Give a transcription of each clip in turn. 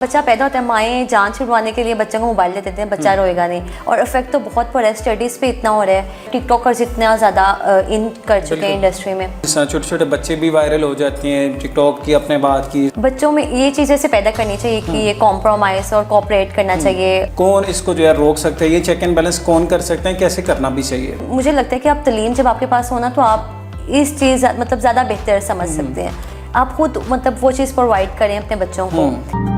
बच्चा पैदा होता है, माएँ जान छुड़वाने के लिए बच्चों को मोबाइल दे देते हैं, बच्चा रोएगा नहीं। और इफेक्ट तो बहुत पड़ा है, स्टडीज़ पे इतना हो रहा है, टिकटॉकर्स इतना ज़्यादा इन कर चुके हैं इंडस्ट्री में। छोटे छोटे बच्चे भी वायरल हो जाती हैं, टिकटॉक की अपने बात की। बच्चों में ये चीज़ ऐसे पैदा करनी चाहिए कि ये कॉम्प्रोमाइज़ और कोऑपरेट करना चाहिए। कौन इसको जो है रोक सकता है, ये चेक एंड बैलेंस कौन कर सकते हैं, कैसे करना भी चाहिए? मुझे लगता है कि आप तलीम जब आपके पास होना तो आप इस चीज़ मतलब ज़्यादा बेहतर समझ सकते हैं। आप खुद मतलब वो चीज़ प्रोवाइड करें अपने बच्चों को।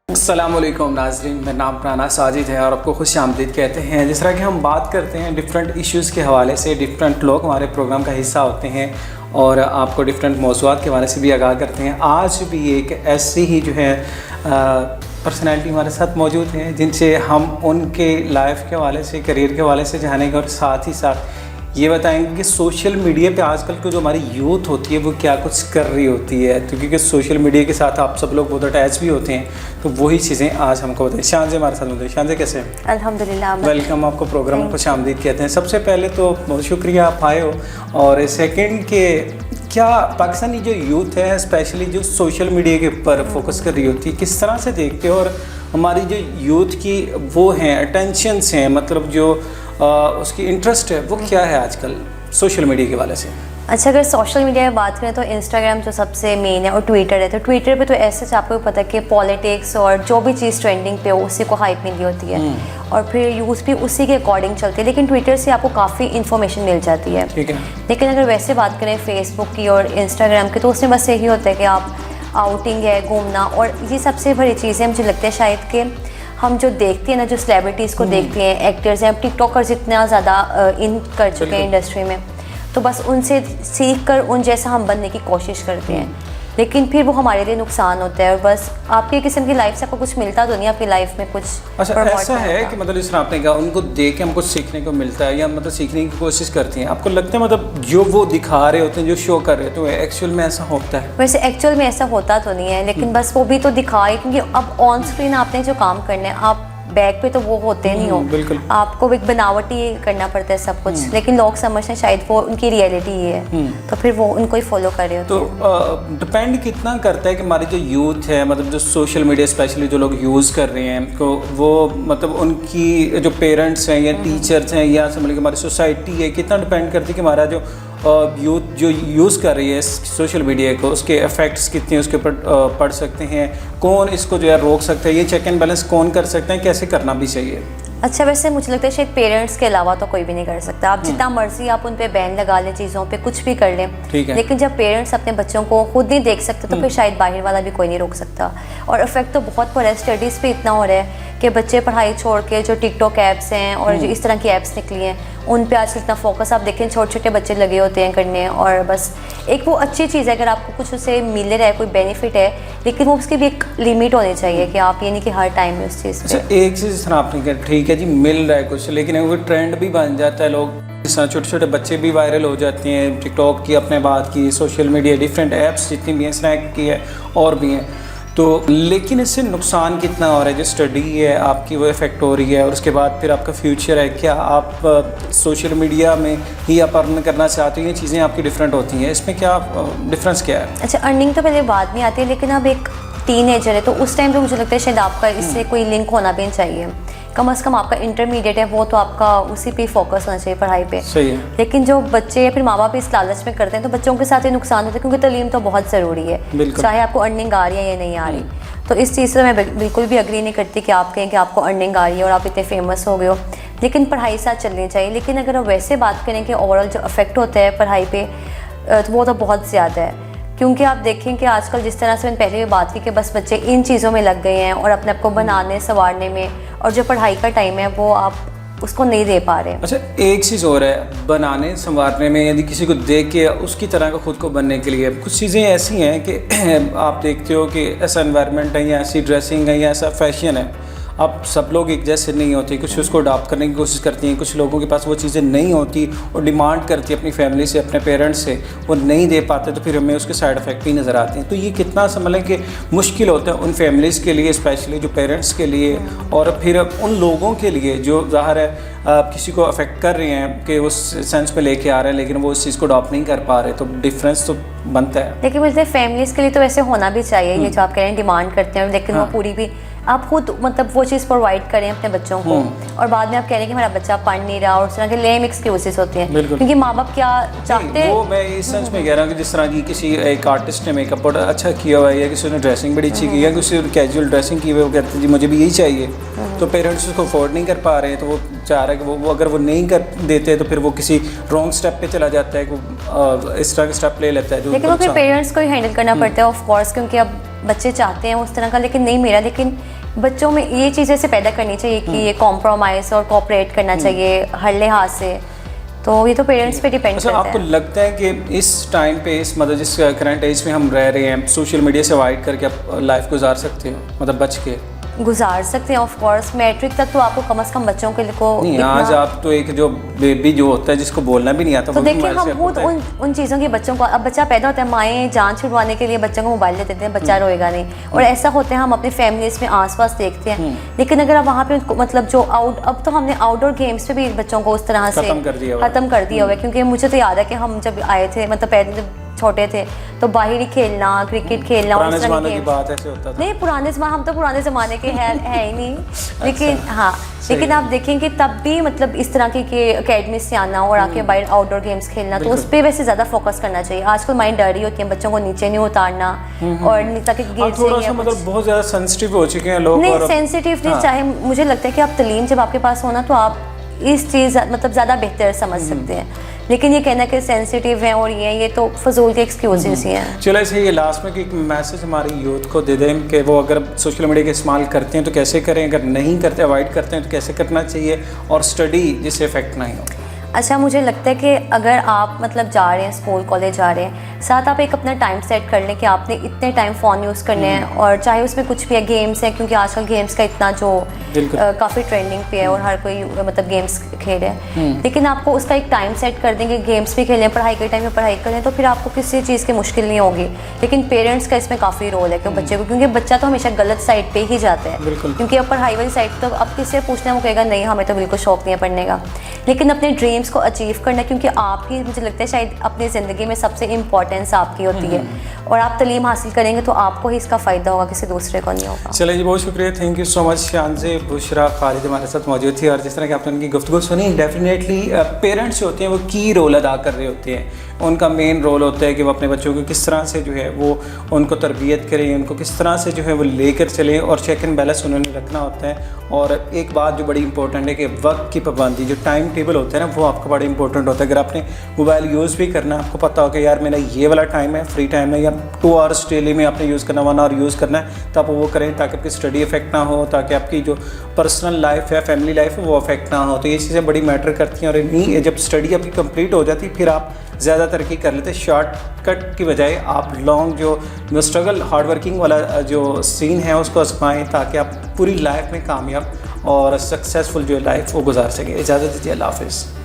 अस्सलामुअलैकुम नाज़रीन, मेरा नाम प्राना साजिद है और आपको खुश आमदीद कहते हैं। जिस तरह कि हम बात करते हैं डिफरेंट इश्यूज़ के हवाले से, डिफरेंट लोग हमारे प्रोग्राम का हिस्सा होते हैं और आपको डिफरेंट मौज़ूआत के हवाले से भी आगाह करते हैं। आज भी एक ऐसी ही जो है पर्सनैलिटी हमारे साथ मौजूद हैं जिनसे हम उनके लाइफ के हवाले से, करियर के हवाले से जानेंगे और साथ ही साथ ये बताएंगे कि सोशल मीडिया पे आजकल की जो हमारी यूथ होती है वो क्या कुछ कर रही होती है। तो क्योंकि सोशल मीडिया के साथ आप सब लोग बहुत अटैच भी होते हैं, तो वही चीज़ें आज हमको बताएं। शानज़े हमारे साथ होते हैं। शानज़े कैसे हैं? अल्हम्दुलिल्लाह। वेलकम, आपको प्रोग्राम में खुश आमदीद कहते हैं। सबसे पहले तो बहुत शुक्रिया आप आए हो, और सेकेंड के क्या पाकिस्तानी जो यूथ है स्पेशली जो सोशल मीडिया के ऊपर फोकस कर रही होती है, किस तरह से देखते हो? और हमारी जो यूथ की वो हैं अटेंशंस हैं, मतलब जो उसकी इंटरेस्ट है वो क्या है आजकल सोशल मीडिया के वाले से? अच्छा, अगर सोशल मीडिया में बात करें तो इंस्टाग्राम जो सबसे मेन है और ट्विटर है। तो ट्विटर पे तो ऐसे आपको पता है कि पॉलिटिक्स और जो भी चीज़ ट्रेंडिंग पे हो उसी को हाइप मिली होती है और फिर यूज़ भी उसी के अकॉर्डिंग चलती है। लेकिन ट्विटर से आपको काफ़ी इन्फॉर्मेशन मिल जाती है। ठीक है। लेकिन अगर वैसे बात करें फेसबुक की और इंस्टाग्राम की, तो उसमें बस यही होता है कि आप आउटिंग है, घूमना, और ये सबसे बड़ी चीज़ है मुझे लगता है शायद कि हम जो देखते हैं ना, जो सेलिब्रिटीज़ को देखते हैं, एक्टर्स हैं, टिकटॉकर्स इतना ज़्यादा इन कर चुके हैं इंडस्ट्री में, तो बस उनसे सीख कर उन जैसा हम बनने की कोशिश करते हैं। लेकिन फिर वो हमारे लिए नुकसान होता है और बस आपकी किस्म की लाइफ से आपको कुछ मिलता तो नहीं, आपकी लाइफ में कुछ। अच्छा, ऐसा है कि मतलब इस तरह आपने कहा उनको देख के हमको सीखने को मिलता है या मतलब सीखने की कोशिश करती हैं, आपको लगता है मतलब जो वो दिखा रहे होते हैं, जो शो कर रहे होते हैं, एक्चुअल में ऐसा होता है? वैसे एक्चुअल में ऐसा होता तो नहीं है, लेकिन बस वो भी तो दिखाए, क्योंकि अब ऑन स्क्रीन आपने जो काम करना है, आप बैक पे तो वो होते नहीं हो, बिल्कुल आपको एक बनावटी करना पड़ता है सब कुछ। लेकिन लोग समझते हैं शायद वो उनकी रियलिटी ही है, तो फिर वो उनको ही फॉलो कर रहे होते हैं। तो डिपेंड कितना करता है कि हमारी जो यूथ है, मतलब जो सोशल मीडिया स्पेशली जो लोग यूज़ कर रहे हैं, तो वो मतलब उनकी जो पेरेंट्स हैं या टीचर्स हैं या समझ लीजिए हमारी सोसाइटी है, कितना डिपेंड करती है कि हमारा जो यूथ जो यूज़ कर रही है सोशल मीडिया को, उसके इफ़ेक्ट्स कितने उसके ऊपर पड़ सकते हैं, कौन इसको जो है रोक सकता है, ये चेक एंड बैलेंस कौन कर सकते हैं, कैसे करना भी चाहिए? अच्छा, वैसे मुझे लगता है शायद पेरेंट्स के अलावा तो कोई भी नहीं कर सकता। आप जितना मर्जी आप उन पे बैन लगा लें, चीज़ों पे कुछ भी कर लें, लेकिन जब पेरेंट्स अपने बच्चों को खुद नहीं देख सकते तो फिर शायद बाहर वाला भी कोई नहीं रोक सकता। और इफेक्ट तो बहुत पड़ा है, स्टडीज़ पे इतना हो रहा है कि बच्चे पढ़ाई छोड़ के जो टिकटॉक ऐप्स हैं और जो इस तरह की ऐप्स निकली हैं उन पे आजकल इतना फोकस आप देखें, छोटे छोटे बच्चे लगे होते हैं करने। और बस एक वो अच्छी चीज़ है अगर आपको कुछ उससे मिल रहा है, कोई बेनिफिट है, लेकिन वो उसकी भी एक लिमिट होनी चाहिए कि आप ये नहीं कि हर टाइम में उस चीज़ पे। अच्छा, एक चीज़ आपने कहा ठीक है जी, मिल रहा है कुछ, लेकिन वो ट्रेंड भी बन जाता है, लोग जिस तरह छोटे छोटे बच्चे भी वायरल हो जाते हैं। टिकटॉक की अपने बात की, सोशल मीडिया, डिफरेंट ऐप्स जितनी भी हैं, स्नैक की है और भी हैं, तो लेकिन इससे नुकसान कितना हो रहा है? जो स्टडी है आपकी वो इफेक्ट हो रही है, और उसके बाद फिर आपका फ्यूचर है, क्या आप सोशल मीडिया में ही आप अर्न करना चाहते हो? ये चीज़ें आपकी डिफरेंट होती हैं, इसमें क्या डिफरेंस क्या है? अच्छा, अर्निंग तो पहले बाद में आती है, लेकिन अब एक टीनेजर है तो उस टाइम पे मुझे लगता है शायद आपका इससे कोई लिंक होना भी चाहिए। कम से कम आपका इंटरमीडिएट है वो तो आपका उसी पे फोकस होना चाहिए, पढ़ाई पे। सही है। लेकिन जो बच्चे या फिर माँ बाप इस लालच में करते हैं तो बच्चों के साथ ये नुकसान होता है, क्योंकि तालीम तो बहुत ज़रूरी है, चाहे आपको अर्निंग आ रही है या नहीं आ रही। तो इस चीज़ से मैं बिल्कुल भी अग्री नहीं करती कि आप कहें कि आपको अर्निंग आ रही है और आप इतने फेमस हो गए हो, लेकिन पढ़ाई साथ चलनी चाहिए। लेकिन अगर आप वैसे बात करें कि ओवरऑल जो इफेक्ट होता है पढ़ाई पे, तो वो तो बहुत ज़्यादा है। क्योंकि आप देखें कि आजकल जिस तरह से मैंने पहले भी बात की कि बस बच्चे इन चीज़ों में लग गए हैं और अपने आप को बनाने संवारने में, और जो पढ़ाई का टाइम है वो आप उसको नहीं दे पा रहे। अच्छा, एक चीज़ और है, बनाने संवारने में यदि किसी को देख के उसकी तरह का खुद को बनने के लिए कुछ चीज़ें ऐसी हैं कि आप देखते हो कि ऐसा एनवायरनमेंट है या ऐसी ड्रेसिंग है या ऐसा फैशन है, अब सब लोग एक जैसे नहीं होते, कुछ उसको अडॉप्ट करने की कोशिश करती हैं, कुछ लोगों के पास वो चीज़ें नहीं होती और डिमांड करती है अपनी फैमिली से, अपने पेरेंट्स से, वो नहीं दे पाते तो फिर हमें उसके साइड इफ़ेक्ट भी नज़र आते हैं। तो ये कितना समझें कि मुश्किल होता है उन फैमिलीज़ के लिए, स्पेशली जो पेरेंट्स के लिए, और फिर उन लोगों के लिए जो ज़ाहिर है किसी को अफेक्ट कर रहे हैं कि उस सेंस पे लेके आ रहे हैं लेकिन वो उस चीज़ को अडॉप्ट नहीं कर पा रहे, तो डिफरेंस तो बनता है। लेकिन मुझे फैमिलीज़ के लिए तो वैसे होना भी चाहिए, ये जो आप कह रहे हैं डिमांड करते हैं, लेकिन वो पूरी भी आप खुद मतलब वो चीज़ प्रोवाइड करें अपने बच्चों को, और बाद में आप कह रहे हैं कि हमारा बच्चा पढ़ नहीं रहा, और उस तरह के लेम एक्सक्यूजेस होते हैं, क्योंकि माँ बाप क्या चाहते हैं। वो मैं इस सेंस में कह रहा हूँ कि जिस तरह की किसी एक आर्टिस्ट ने मेकअप बड़ा अच्छा किया हुआ है, या किसी ने ड्रेसिंग बड़ी अच्छी की है, किसी ने कैजुअल ड्रेसिंग की हुई है, वो कहते हैं जी मुझे भी यही चाहिए, तो पेरेंट्स उसको अफोर्ड नहीं कर पा रहे हैं, तो वो चाह रहा है कि वो अगर वो नहीं कर देते तो फिर वो किसी रॉन्ग स्टेप पे चला जाता है, वो इस तरह के स्टेप ले लेता है, लेकिन वो फिर पेरेंट्स को ही हैंडल करना पड़ता है ऑफ कोर्स, क्योंकि अब बच्चे चाहते हैं उस तरह का, लेकिन नहीं मेरा, लेकिन बच्चों में ये चीज़ ऐसे पैदा करनी चाहिए कि ये कॉम्प्रोमाइज़ और कोऑपरेट करना चाहिए हर लिहाज से, तो ये तो पेरेंट्स पे डिपेंड करता है। आपको लगता है कि इस टाइम पे, इस मतलब जिस करंट एज में हम रह रहे हैं, सोशल मीडिया से अवॉइड करके आप लाइफ गुजार सकते हो, मतलब बच के गुजार सकते हैं ऑफ कोर्स? मैट्रिक तक तो आपको कम से कम बच्चों के लिए को नहीं, आज आप तो एक जो बेबी जो होता है जिसको बोलना भी नहीं आता, तो देखिए हम खुद उन चीज़ों की बच्चों को, अब बच्चा पैदा होता है, माएँ जान छुड़वाने के लिए बच्चों को मोबाइल दे देते हैं, बच्चा रोएगा नहीं, और ऐसा होता है हम अपनी फैमिलीज में आसपास देखते हैं। लेकिन अगर आप वहाँ पे मतलब जो अब तो हमने आउटडोर गेम्स पे भी बच्चों को उस तरह से ख़त्म कर दिया हुआ है, क्योंकि मुझे तो याद है कि हम जब आए थे, मतलब पहले जब छोटे थे तो बाहर ही खेलना, क्रिकेट खेलना, और इस तरह की बात ऐसे होता था। नहीं, पुराने ज़माने, हम तो पुराने ज़माने के है ही नहीं, लेकिन हाँ, लेकिन आप देखेंगे तब भी मतलब इस तरह की अकेडमी से आना और आके बाहर आउटडोर गेम्स खेलना, तो उस पर वैसे ज़्यादा फोकस करना चाहिए। आजकल माइंड डरी होती है बच्चों को नीचे नहीं उतारना, और ताकि गिर जाए, मतलब बहुत ज़्यादा सेंसिटिव हो चुके हैं लोग। नहीं, सेंसिटिव नहीं, चाहे मुझे लगता है कि आप तालीम जब आपके पास होना तो आप इस चीज़ मतलब ज़्यादा बेहतर समझ सकते हैं, लेकिन ये कहना कि सेंसिटिव है और ये तो फजूल के एक्सक्यूजेस ही हैं। चलो ऐसे ये लास्ट में कि एक मैसेज हमारी यूथ को दे दें कि वो अगर सोशल मीडिया का इस्तेमाल करते हैं तो कैसे करें, अगर नहीं करते, अवॉइड करते हैं तो कैसे करना चाहिए, और स्टडी जिससे इफेक्ट नहीं हो। अच्छा, मुझे लगता है कि अगर आप मतलब जा रहे हैं, स्कूल कॉलेज जा रहे हैं, साथ आप एक अपना टाइम सेट कर लें कि आपने इतने टाइम फ़ोन यूज़ करने हैं, और चाहे उसमें कुछ भी है, गेम्स है, क्योंकि आजकल गेम्स का इतना जो काफ़ी ट्रेंडिंग पे है और हर कोई मतलब गेम्स खेल रहा है, लेकिन आपको उसका एक टाइम सेट कर देंगे, गेम्स भी खेलें, पढ़ाई के टाइम में पढ़ाई करें, तो फिर आपको किसी चीज़ की मुश्किल नहीं होगी। लेकिन पेरेंट्स का इसमें काफ़ी रोल है कि बच्चे को, क्योंकि बच्चा तो हमेशा गलत साइड पर ही जाता है, क्योंकि अब पढ़ाई वाली साइड तो अब किसी से पूछना, वो कहेगा नहीं हमें तो बिल्कुल शौक नहीं है पढ़ने का, लेकिन अपने ड्रीम्स को अचीव करना, क्योंकि आप ही, मुझे लगता है शायद अपनी ज़िंदगी में सबसे इम्पोर्टेंस आपकी होती है, और आप तालीम हासिल करेंगे तो आपको ही इसका फ़ायदा होगा, किसी दूसरे को नहीं होगा। चलिए जी, बहुत शुक्रिया, thank you so much. Shanzay, Bushra, Khalid हमारे साथ मौजूद थी, और जिस तरह की आपने उनकी गुफ्तगू सुनी, डेफिनेटली पेरेंट्स जो होते हैं वो की रोल अदा कर रहे होते हैं। उनका मेन रोल होता है कि वो अपने बच्चों को किस तरह से जो है वो उनको तरबियत करें, उनको किस तरह से जो है वो लेकर चलें, और चेक एंड बैलेंस उन्होंने रखना होता है। और एक बात जो बड़ी इंपॉर्टेंट है कि वक्त की पाबंदी, जो टाइम टेबल होता है ना, वो आपका बड़ा इंपॉर्टेंट होता है। अगर आपने मोबाइल यूज़ भी करना है, आपको पता हो कि यार मेरा ये वाला टाइम है, फ्री टाइम है, या 2 आवर्स डेली में आपने यूज़ करना, 1 आवर यूज़ करना है, तो आप वो करें ताकि आपकी स्टडी इफेक्ट ना हो, ताकि आपकी जो पर्सनल लाइफ है, फैमिली लाइफ है, वो अफेक्ट ना हो। तो ये चीज़ें बड़ी मैटर करती हैं, और नहीं, जब स्टडी आपकी कंप्लीट हो जाती फिर आप ज़्यादा तरक्की कर लेते। शॉर्टकट की बजाय आप लॉन्ग जो स्ट्रगल, हार्ड वर्किंग वाला जो सीन है उसको आजमाएं, ताकि आप पूरी लाइफ में कामयाब और सक्सेसफुल जो लाइफ वो गुजार सकें। इजाज़त दीजिए, अल्लाह हाफ़िज़।